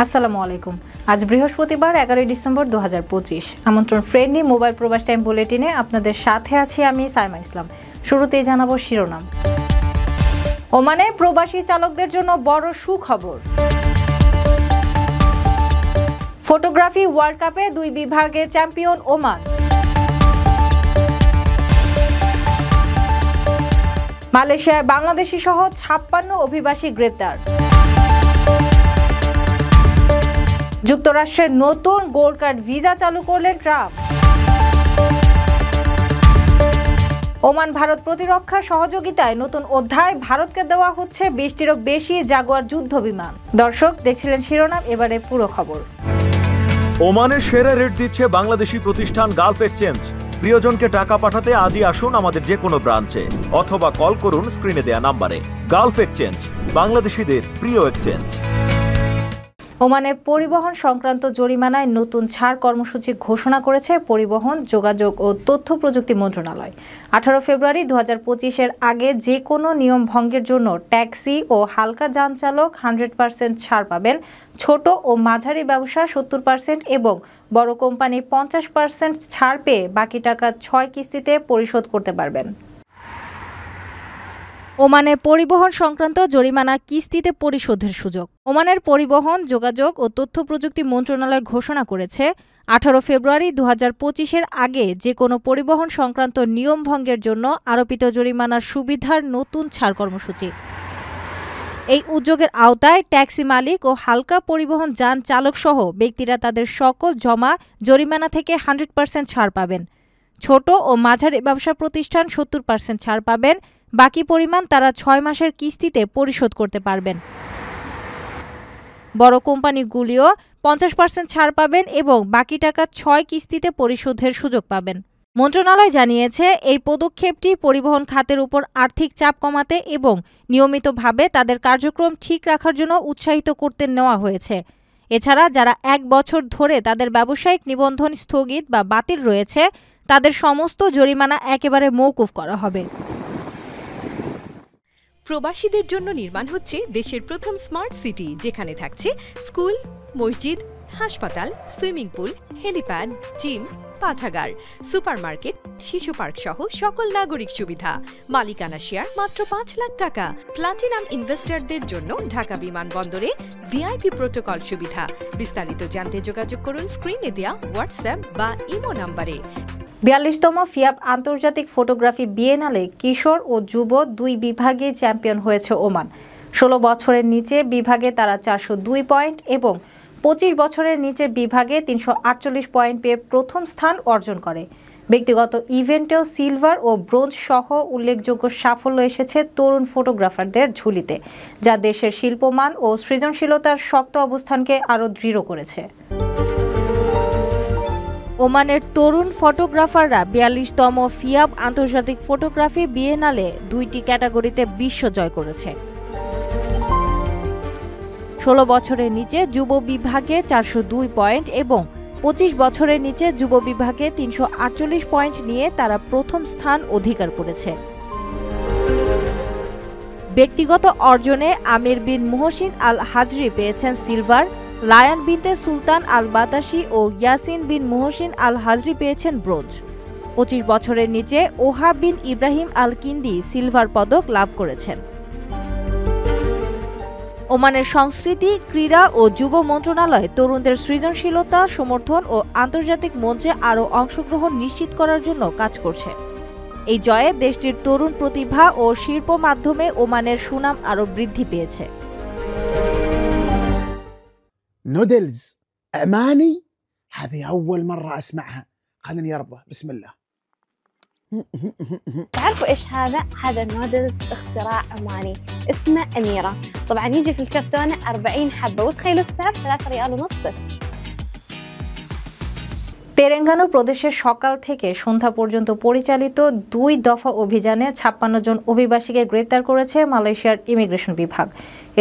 আসসালামু আলাইকুম। আজ বৃহস্পতিবার 11 ডিসেম্বর 2025। আমন্ত্রণ ফ্রেন্ডলি মোবাইল প্রবাস টাইম বুলেটিনে আপনাদের সাথে আছি আমি সাইমা ইসলাম। শুরুতেই জানাবো শিরোনাম। ওমানে প্রবাসী চালকদের জন্য বড় সুখবর। ফটোগ্রাফি ওয়ার্ল্ড কাপে 2 বিভাগে চ্যাম্পিয়ন ওমান। মালয়েশিয়ায় বাংলাদেশি সহ 56 অভিবাসী গ্রেপ্তার। যুক্তরাষ্ট্রের নতুন গোল্ড কার্ড ভিসা চালু করলেন ট্রাম্প। ওমান ভারত প্রতিরক্ষা সহযোগিতায় নতুন অধ্যায়, ভারতকে দেওয়া হচ্ছে 20টিরও বেশি জাগুয়ার যুদ্ধ বিমান। দর্শক দেখছিলেন শিরোনাম, এবারে পুরো খবর। ওমানের সেরা রেট দিচ্ছে বাংলাদেশি প্রতিষ্ঠান গালফ এক্সচেঞ্জ। প্রিয়জনকে টাকা পাঠাতে আজই আসুন আমাদের যে কোনো ব্রাঞ্চে অথবা কল করুন স্ক্রিনে দেয়া নাম্বারে। গালফ এক্সচেঞ্জ, বাংলাদেশিদের প্রিয় এক্সচেঞ্জ। ওমানে পরিবহন সংক্রান্ত জরিমানায় নতুন ছাড় কর্মসূচি ঘোষণা করেছে পরিবহন, যোগাযোগ ও তথ্য প্রযুক্তি মন্ত্রণালয়। 18 ফেব্রুয়ারি 2025-এর আগে যে কোনো নিয়ম ভঙ্গের জন্য ট্যাক্সি ও হালকা যান চালক 100% ছাড় পাবেন। ছোট ও মাঝারি ব্যবসা 70% এবং বড় কোম্পানি 50% ছাড় পেয়ে বাকি টাকা 6 কিস্তিতে পরিশোধ করতে পারবেন। ওমানের পরিবহন সংক্রান্ত জরিমানা কিস্তিতে পরিশোধের সুযোগ। ওমানের পরিবহন, যোগাযোগ ও তথ্য প্রযুক্তি মন্ত্রণালয় ঘোষণা করেছে 18 ফেব্রুয়ারি 2025-এর আগে যে কোনো পরিবহন সংক্রান্ত নিয়ম ভঙ্গের জন্য আরোপিত জরিমানার সুবিধার নতুন ছাড় কর্মসূচি। এই উদ্যোগের আওতায় ট্যাক্সি মালিক ও হালকা পরিবহন যান চালক সহ ব্যক্তিরা তাদের সকল জমা জরিমানা থেকে 100% ছাড় পাবেন। ছোট ও মাঝারি ব্যবসা প্রতিষ্ঠান 70% ছাড় পাবেন। বাকি পরিমাণ তারা 6 মাসের কিস্তিতে পরিশোধ করতে পারবেন। বড় কোম্পানিগুলিও 50% ছাড় পাবেন এবং বাকি টাকা 6 কিস্তিতে পরিশোধের সুযোগ পাবেন। মন্ত্রণালয় জানিয়েছে, এই পদক্ষেপটি পরিবহন খাতের উপর আর্থিক চাপ কমাতে এবং নিয়মিতভাবে তাদের কার্যক্রম ঠিক রাখার জন্য উৎসাহিত করতে নেওয়া হয়েছে। এছাড়া যারা 1 বছর ধরে তাদের ব্যবসায়িক নিবন্ধন স্থগিত বা বাতিল রয়েছে, তাদের সমস্ত জরিমানা একেবারে মওকুফ করা হবে। প্রবাসীদের জন্য নির্মাণ হচ্ছে দেশের প্রথম স্মার্ট সিটি, যেখানে থাকছে স্কুল, মসজিদ, হাসপাতাল, সুইমিং পুল, হেলিপ্যাড, জিম, পাঠাগার, সুপারমার্কেট, শিশু পার্ক সহ সকল নাগরিক সুবিধা। মালিকানা শেয়ার মাত্র 5 লাখ টাকা। প্লাটিনাম ইনভেস্টরদের জন্য ঢাকা বিমানবন্দরে ভিআইপি প্রোটোকল সুবিধা। বিস্তারিত জানতে যোগাযোগ করুন স্ক্রিনে দেয়া হোয়াটসঅ্যাপ বা ইমো নাম্বারে। 42তম ফিয়াব আন্তর্জাতিক ফটোগ্রাফি বিয়েনালে কিশোর ও যুব 2 বিভাগে চ্যাম্পিয়ন হয়েছে ওমান। 16 বছরের নিচে বিভাগে তারা 402 পয়েন্ট এবং 25 বছরের নিচের বিভাগে 348 পয়েন্ট পেয়ে প্রথম স্থান অর্জন করে। ব্যক্তিগত ইভেন্টেও সিলভার ও ব্রোঞ্জ সহ উল্লেখযোগ্য সাফল্য এসেছে তরুণ ফটোগ্রাফারদের ঝুলিতে, যা দেশের শিল্পমান ও সৃজনশীলতার শক্ত অবস্থানকে আরও দৃঢ় করেছে। ওমানের তরুণ ফটোগ্রাফাররা 42তম ফিয়াব আন্তর্জাতিক ফটোগ্রাফি বিয়েনালে 2টি ক্যাটাগরিতে বিশ্ব জয় করেছে। 16 বছরের নিচে যুব বিভাগে 402 পয়েন্ট এবং 25 বছরের নিচে যুব বিভাগে 348 পয়েন্ট নিয়ে তারা প্রথম স্থান অধিকার করেছে। ব্যক্তিগত অর্জনে আমির বিন মুহসিন আল হাজরি পেয়েছেন সিলভার, লায়ন বিনতে সুলতান আল বাতাসি ও ইয়াসিন বিন মুহসিন আল হাজরি পেয়েছেন ব্রোঞ্জ। 25 বছরের নিচে ওহাব বিন ইব্রাহিম আল কিন্দি সিলভার পদক লাভ করেছেন। ওমানের সংস্কৃতি, ক্রীড়া ও যুব মন্ত্রণালয় তরুণদের সৃজনশীলতা সমর্থন ও আন্তর্জাতিক মঞ্চে আরও অংশগ্রহণ নিশ্চিত করার জন্য কাজ করছে। এই জয়ে দেশটির তরুণ প্রতিভা ও শিল্প মাধ্যমে ওমানের সুনাম আরও বৃদ্ধি পেয়েছে। نودلز عماني هذه أول مرة أسمعها. خليني يربى بسم الله. تعرفوا إيش هذا؟ هذا النودلز اختراع عماني اسمه أميرة. طبعا يجي في الكرتونة 40 حبة، وتخيلوا السعر 3 ريال ونص بس. তেলেঙ্গানা প্রদেশের সকাল থেকে সন্ধ্যা পর্যন্ত পরিচালিত 2 দফা অভিযানে 56 জন অভিবাসীকে গ্রেপ্তার করেছে মালয়েশিয়ার ইমিগ্রেশন বিভাগ।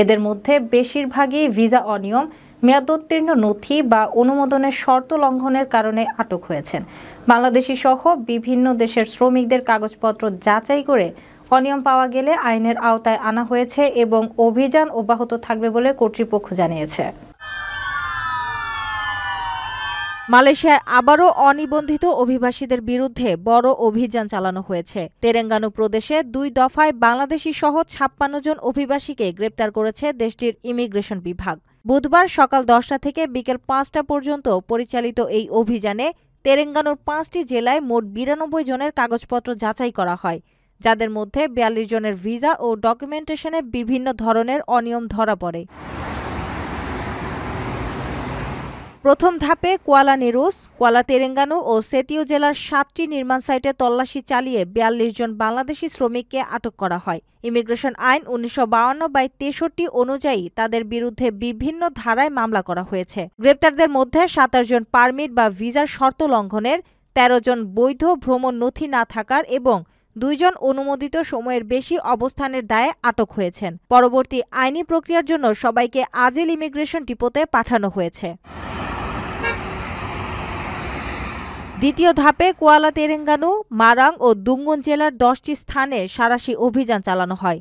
এদের মধ্যে বেশিরভাগই ভিসা অনিয়ম, মেয়াদোত্তীর্ণ নথি বা অনুমোদনের শর্ত লঙ্ঘনের কারণে আটক হয়েছেন। বাংলাদেশি সহ বিভিন্ন দেশের শ্রমিকদের কাগজপত্র যাচাই করে অনিয়ম পাওয়া গেলে আইনের আওতায় আনা হয়েছে এবং অভিযান অব্যাহত থাকবে বলে কর্তৃপক্ষ জানিয়েছে। মালয়েশিয়ায় আবারও অনিবন্ধিত অভিবাসীদের বিরুদ্ধে বড় অভিযান চালানো হয়েছে। তেলেঙ্গানা প্রদেশে 2 দফায় বাংলাদেশি সহ 56 জন অভিবাসীকে গ্রেপ্তার করেছে দেশটির ইমিগ্রেশন বিভাগ। বুধবার সকাল 10টা থেকে বিকেল 5টা পর্যন্ত পরিচালিত এই অভিযানে তেলেঙ্গানার 5টি জেলায় মোট 92 জনের কাগজপত্র যাচাই করা হয়, যাদের মধ্যে 42 জনের ভিসা ও ডকুমেন্টেশনে বিভিন্ন ধরনের অনিয়ম ধরা পড়ে। প্রথম ধাপে কুয়ালা নিরুস, কুয়ালা তেলেঙ্গানা ও সেতিও জেলার 7টি নির্মাণ সাইটে তল্লাশি চালিয়ে 42 জন বাংলাদেশি শ্রমিককে আটক করা হয়। ইমিগ্রেশন আইন 1952/63 অনুযায়ী তাদের বিরুদ্ধে বিভিন্ন ধারায় মামলা করা হয়েছে। গ্রেপ্তারদের মধ্যে 27 জন পারমিট বা ভিসার শর্ত লঙ্ঘনের, 13 জন বৈধ ভ্রমণ নথি না থাকার এবং 2 জন অনুমোদিত সময়ের বেশি অবস্থানের দায়ে আটক হয়েছেন। পরবর্তী আইনি প্রক্রিয়ার জন্য সবাইকে আজিল ইমিগ্রেশন ডিপোতে পাঠানো হয়েছে। দ্বিতীয় ধাপে কুয়ালা তেলেঙ্গানা, মারাং ও দুঙ্গন জেলার 10টি স্থানে সাঁড়াশি অভিযান চালানো হয়।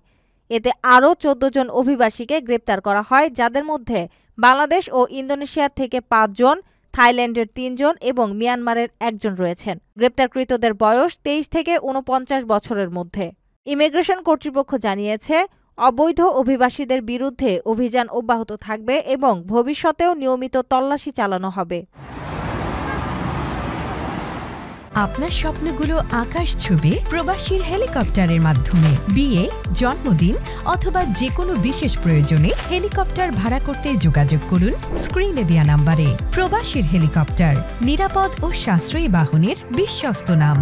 এতে আরও 14 জন অভিবাসীকে গ্রেপ্তার করা হয়, যাদের মধ্যে বাংলাদেশ ও ইন্দোনেশিয়ার থেকে 5 জন, থাইল্যান্ডের 3 জন এবং মিয়ানমারের 1 জন রয়েছেন। গ্রেপ্তারকৃতদের বয়স 23 থেকে 49 বছরের মধ্যে। ইমিগ্রেশন কর্তৃপক্ষ জানিয়েছে, অবৈধ অভিবাসীদের বিরুদ্ধে অভিযান অব্যাহত থাকবে এবং ভবিষ্যতেও নিয়মিত তল্লাশি চালানো হবে। আপনার স্বপ্নগুলো আকাশ ছুবে প্রবাসীর হেলিকপ্টারের মাধ্যমে। বিয়ে, জন্মদিন অথবা যে কোনো বিশেষ প্রয়োজনে হেলিকপ্টার ভাড়া করতে যোগাযোগ করুন স্ক্রিনে দেয়া নাম্বারে। প্রবাসীর হেলিকপ্টার, নিরাপদ ও সাশ্রয়ী বাহনের বিশ্বস্ত নাম।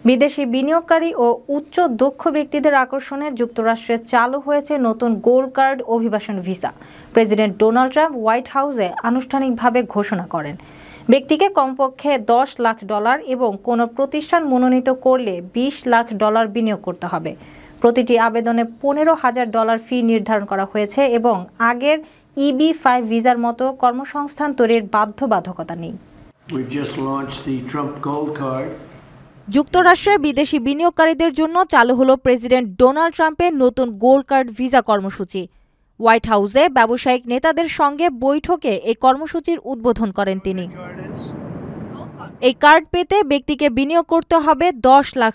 বিদেশি বিনিয়োগকারী ও উচ্চ দক্ষ ব্যক্তিদের আকর্ষণে যুক্তরাষ্ট্রে চালু হয়েছে নতুন গোল্ড কার্ড অভিবাসন visa. President Donald Trump white হাউসে আনুষ্ঠানিকভাবে ঘোষণা করেন, ব্যক্তিকে কমপক্ষে $10 লাখ এবং কোনো প্রতিষ্ঠান মনোনীত করলে $20 লাখ বিনিয়োগ করতে হবে। প্রতিটি আবেদনে $15,000 ফি নির্ধারণ করা হয়েছে এবং আগের EB-5 ভিসার মতো কর্মসংস্থান তৈরির বাধ্যবাধকতা নেই। যুক্তরাষ্ট্রে বিদেশি বিনিয়োগকারীদের জন্য চালু হলো প্রেসিডেন্ট ডোনাল্ড ট্রাম্পের নতুন গোল্ড কার্ড ভিসা কর্মসূচি। হোয়াইট হাউসে ব্যবসায়িক নেতাদের সঙ্গে বৈঠকে এই কর্মসূচির উদ্বোধন করেন তিনি। এই কার্ড পেতে ব্যক্তিকে বিনিয়োগ করতে হবে $10 লাখ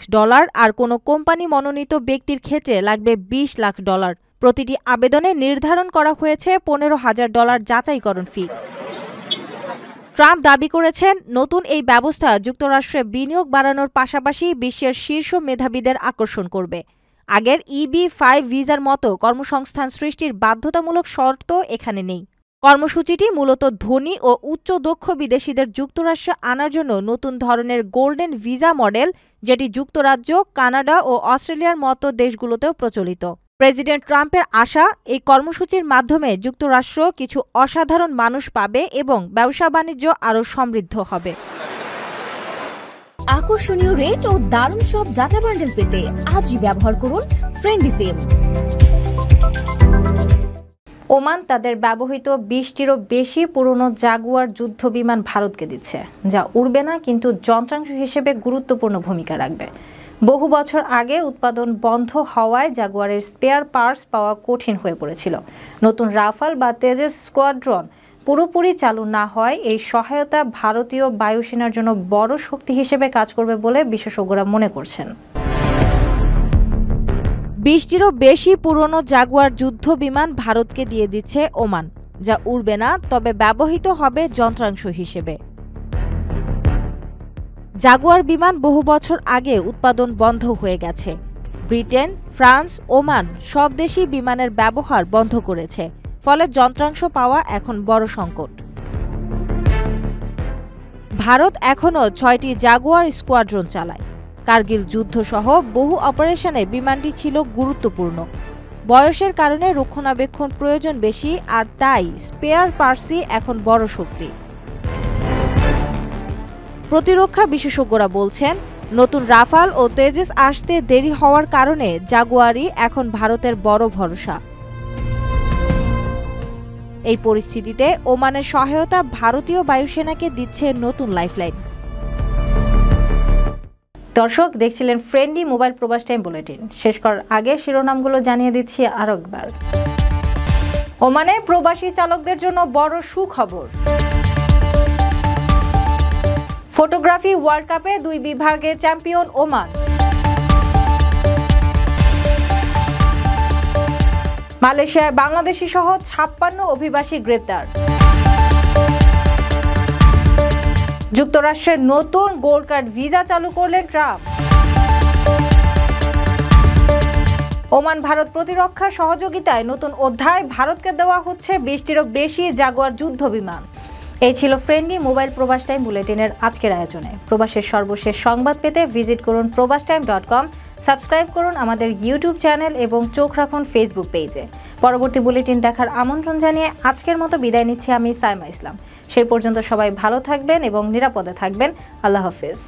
আর কোনো কোম্পানি মনোনীত ব্যক্তির ক্ষেত্রে লাগবে $20 লাখ। প্রতিটি আবেদনে নির্ধারণ করা হয়েছে $15,000 যাচাইকরণ ফি। ট্রাম্প দাবি করেছেন, নতুন এই ব্যবস্থা যুক্তরাষ্ট্রে বিনিয়োগ বাড়ানোর পাশাপাশি বিশ্বের শীর্ষ মেধাবীদের আকর্ষণ করবে। আগের EB-5 ভিসার মতো কর্মসংস্থান সৃষ্টির বাধ্যতামূলক শর্ত এখানে নেই। কর্মসূচিটি মূলত ধনী ও উচ্চ দক্ষ বিদেশিদের যুক্তরাষ্ট্রে আনার জন্য নতুন ধরনের গোল্ডেন ভিসা মডেল, যেটি যুক্তরাজ্য, কানাডা ও অস্ট্রেলিয়ার মতো দেশগুলোতেও প্রচলিত। প্রেসিডেন্ট ট্রাম্পের আশা, এই কর্মসূচির মাধ্যমে যুক্তরাষ্ট্র কিছু অসাধারণ মানুষ পাবে এবং ব্যবসা বাণিজ্য আরও সমৃদ্ধ হবে। আকর্ষণীয় রেট ও দারুণ সব ডাটা বান্ডেল পেতে আজই ব্যবহার করুন ফ্রেন্ডলি সিম। ওমান তাদের ব্যবহৃত 20টিরও বেশি পুরনো জাগুয়ার যুদ্ধ বিমান ভারতকে দিচ্ছে, যা উড়বে না কিন্তু যন্ত্রাংশ হিসেবে গুরুত্বপূর্ণ ভূমিকা রাখবে। বহু বছর আগে উৎপাদন বন্ধ হওয়ায় জাগুয়ারের স্পেয়ার পার্টস পাওয়া কঠিন হয়ে পড়েছিল। নতুন রাফাল বা তেজস স্কোয়াড্রন পুরোপুরি চালু না হয় এই সহায়তা ভারতীয় বায়ুসেনার জন্য বড় শক্তি হিসেবে কাজ করবে বলে বিশেষজ্ঞরা মনে করছেন। 20টিরও বেশি পুরনো জাগুয়ার যুদ্ধ বিমান ভারতকে দিয়ে দিচ্ছে ওমান, যা উড়বে না তবে ব্যবহৃত হবে যন্ত্রাংশ হিসেবে। জাগুয়ার বিমান বহু বছর আগে উৎপাদন বন্ধ হয়ে গেছে। ব্রিটেন, ফ্রান্স, ওমান সব দেশই বিমানের ব্যবহার বন্ধ করেছে, ফলে যন্ত্রাংশ পাওয়া এখন বড় সংকট। ভারত এখনও 6টি জাগুয়ার স্কোয়াড্রন চালায়। কার্গিল যুদ্ধসহ বহু অপারেশনে বিমানটি ছিল গুরুত্বপূর্ণ। বয়সের কারণে রক্ষণাবেক্ষণ প্রয়োজন বেশি, আর তাই স্পেয়ার পার্টসই এখন বড় শক্তি। প্রতিরক্ষা বিশেষজ্ঞরা বলছেন, নতুন রাফাল ও তেজস আসতে দেরি হওয়ার কারণে জাগুয়ারই এখন ভারতের বড় ভরসা। এই পরিস্থিতিতে ওমানের সহায়তা ভারতীয় বায়ুসেনাকে দিচ্ছে নতুন লাইফলাইন। দর্শক দেখছিলেন ফ্রেন্ডলি মোবাইল প্রবাস টাইম বুলেটিন। শেষ করার আগে শিরোনামগুলো জানিয়ে দিচ্ছি আরো একবার। ওমানে প্রবাসী চালকদের জন্য বড় সুখবর। ফটোগ্রাফি ওয়ার্ল্ড কাপে 2 বিভাগে চ্যাম্পিয়ন ওমান। মালয়েশিয়ায় বাংলাদেশি সহ 56 অভিবাসী গ্রেপ্তার। যুক্তরাষ্ট্রের নতুন গোল্ড কার্ড ভিসা চালু করলেন ট্রাম্প। ওমান ভারত প্রতিরক্ষা সহযোগিতায় নতুন অধ্যায়, ভারতকে দেওয়া হচ্ছে 20টিরও বেশি জাগুয়ার যুদ্ধ বিমান। এই ছিল ফ্রেন্ডলি মোবাইল প্রবাস টাইম বুলেটিনের আজকের আয়োজনে। প্রবাসের সর্বশেষ সংবাদ পেতে ভিজিট করুন probastime.com, সাবস্ক্রাইব করুন আমাদের ইউটিউব চ্যানেল এবং চোখ রাখুন ফেসবুক পেজে। পরবর্তী বুলেটিন দেখার আমন্ত্রণ জানিয়ে আজকের মতো বিদায় নিচ্ছি আমি সাইমা ইসলাম। সেই পর্যন্ত সবাই ভালো থাকবেন এবং নিরাপদে থাকবেন। আল্লাহ হাফেজ।